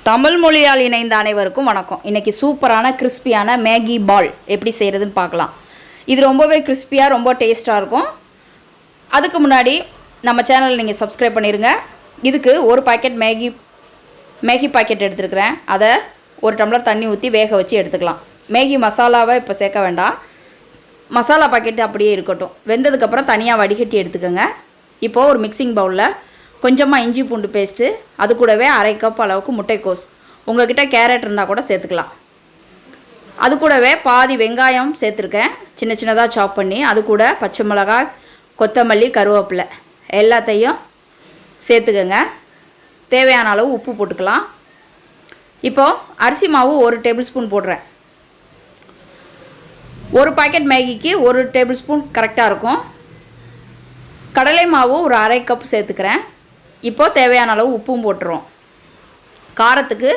தமிழ் மொழியால் இணைந்த அனைவருக்கும் வணக்கம். இன்றைக்கி சூப்பரான கிறிஸ்பியான மேகி பால் எப்படி செய்கிறதுன்னு பார்க்கலாம். இது ரொம்பவே கிறிஸ்பியாக ரொம்ப டேஸ்ட்டாக இருக்கும். அதுக்கு முன்னாடி நம்ம சேனல் நீங்கள் சப்ஸ்கிரைப் பண்ணிடுங்க. இதுக்கு ஒரு பாக்கெட் மேகி பாக்கெட் எடுத்துருக்கிறேன். அதை ஒரு டம்ளர் தண்ணி ஊற்றி வேக வச்சு எடுத்துக்கலாம். மேகி மசாலாவை இப்போ சேர்க்க வேண்டாம், மசாலா பாக்கெட்டு அப்படியே இருக்கட்டும். வெந்ததுக்கப்புறம் தனியாக வடிகட்டி எடுத்துக்கோங்க. இப்போது ஒரு மிக்சிங் பவுலில் கொஞ்சமாக இஞ்சி பூண்டு பேஸ்ட்டு, அது கூடவே அரை கப் அளவுக்கு முட்டைக்கோஸ், உங்கள்கிட்ட கேரட் இருந்தால் கூட சேர்த்துக்கலாம். அது கூடவே பாதி வெங்காயம் சேர்த்துருக்கேன், சின்ன சின்னதாக சாப் பண்ணி. அது கூட பச்சை மிளகாய், கொத்தமல்லி, கருவேப்பிலை எல்லாத்தையும் சேர்த்துக்கோங்க. தேவையான அளவு உப்பு போட்டுக்கலாம். இப்போது அரிசி மாவு 1 டேபிள் ஸ்பூன் போடுறேன். ஒரு பாக்கெட் மேகிக்கு 1 டேபிள் ஸ்பூன் கரெக்டாக இருக்கும். கடலை மாவு ஒரு அரை கப் சேர்த்துக்கிறேன். இப்போது தேவையான அளவு உப்பும் போட்டுருவோம். காரத்துக்கு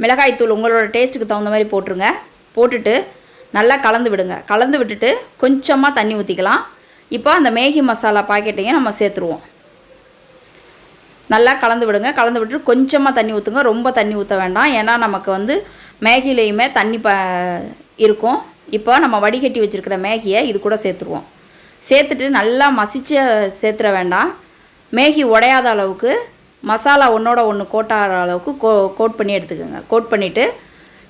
மிளகாய்த்தூள் உங்களோட டேஸ்ட்டுக்கு தகுந்த மாதிரி போட்டுருங்க. போட்டுட்டு நல்லா கலந்து விடுங்க. கலந்து விட்டுட்டு கொஞ்சமாக தண்ணி ஊற்றிக்கலாம். இப்போ அந்த மேகி மசாலா பாக்கெட்டையும் நம்ம சேர்த்துருவோம். நல்லா கலந்து விடுங்க. கலந்து விட்டுட்டு கொஞ்சமாக தண்ணி ஊற்றுங்க, ரொம்ப தண்ணி ஊற்ற வேண்டாம், ஏன்னா நமக்கு மேகிலேயுமே தண்ணி இருக்கும். இப்போ நம்ம வடிகட்டி வச்சுருக்கிற மேகியை இது கூட சேர்த்துருவோம். சேர்த்துட்டு நல்லா மசிச்சு சேர்த்துற வேண்டாம். மேகி உடையாத அளவுக்கு மசாலா ஒன்றோட ஒன்று கோட்டாகிற அளவுக்கு கோட் பண்ணி எடுத்துக்கோங்க. கோட் பண்ணிவிட்டு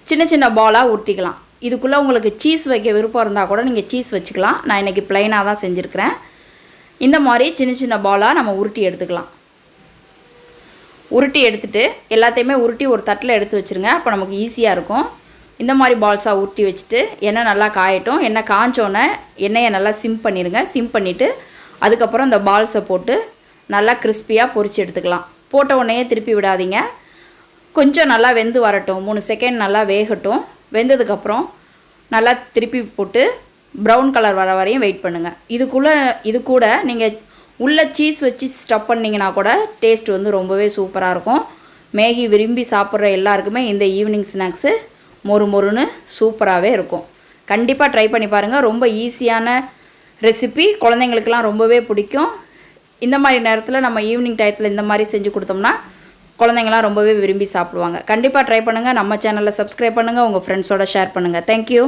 சின்ன சின்ன பாலாக உருட்டிக்கலாம். இதுக்குள்ளே உங்களுக்கு சீஸ் வைக்க விருப்பம் இருந்தால் கூட நீங்கள் சீஸ் வச்சுக்கலாம். நான் இன்றைக்கி ப்ளைனாக தான் செஞ்சுருக்கிறேன். இந்த மாதிரி சின்ன சின்ன பாலாக நம்ம உருட்டி எடுத்துக்கலாம். உருட்டி எடுத்துகிட்டு எல்லாத்தையுமே உருட்டி ஒரு தட்டில் எடுத்து வச்சுருங்க. அப்போ நமக்கு ஈஸியாக இருக்கும். இந்த மாதிரி பால்ஸாக உருட்டி வச்சுட்டு எண்ணெய் நல்லா காயட்டும். எண்ணெய் காஞ்சோன்னே எண்ணெயை நல்லா சிம் பண்ணிடுங்க. சிம் பண்ணிவிட்டு அதுக்கப்புறம் இந்த பால்ஸை போட்டு நல்லா கிறிஸ்பியாக பொரித்து எடுத்துக்கலாம். போட்ட உடனே திருப்பி விடாதீங்க. கொஞ்சம் நல்லா வெந்து வரட்டும், 3 செகண்ட் நல்லா வேகட்டும். வெந்ததுக்கப்புறம் நல்லா திருப்பி போட்டு ப்ரௌன் கலர் வர வரையும் வெயிட் பண்ணுங்கள். இது கூட நீங்கள் உள்ளே சீஸ் வச்சு ஸ்டப் பண்ணிங்கன்னா கூட டேஸ்ட் ரொம்பவே சூப்பராக இருக்கும். மேகி விரும்பி சாப்பிட்ற எல்லாருக்குமே இந்த ஈவினிங் ஸ்நாக்ஸு மொறுன்னு சூப்பராகவே இருக்கும். கண்டிப்பாக ட்ரை பண்ணி பாருங்கள். ரொம்ப ஈஸியான ரெசிபி, குழந்தைங்களுக்கெல்லாம் ரொம்பவே பிடிக்கும். இந்த மாதிரி நேரத்தில் நம்ம ஈவினிங் டயத்தில் இந்த மாதிரி செஞ்சு கொடுத்தோம்னா குழந்தைங்களாம் ரொம்பவே விரும்பி சாப்பிடுவாங்க. கண்டிப்பாக ட்ரை பண்ணுங்கள். நம்ம சேனலில் சப்ஸ்கிரைப் பண்ணுங்கள். உங்கள் ஃப்ரெண்ட்ஸோட ஷேர் பண்ணுங்கள். தேங்க்யூ.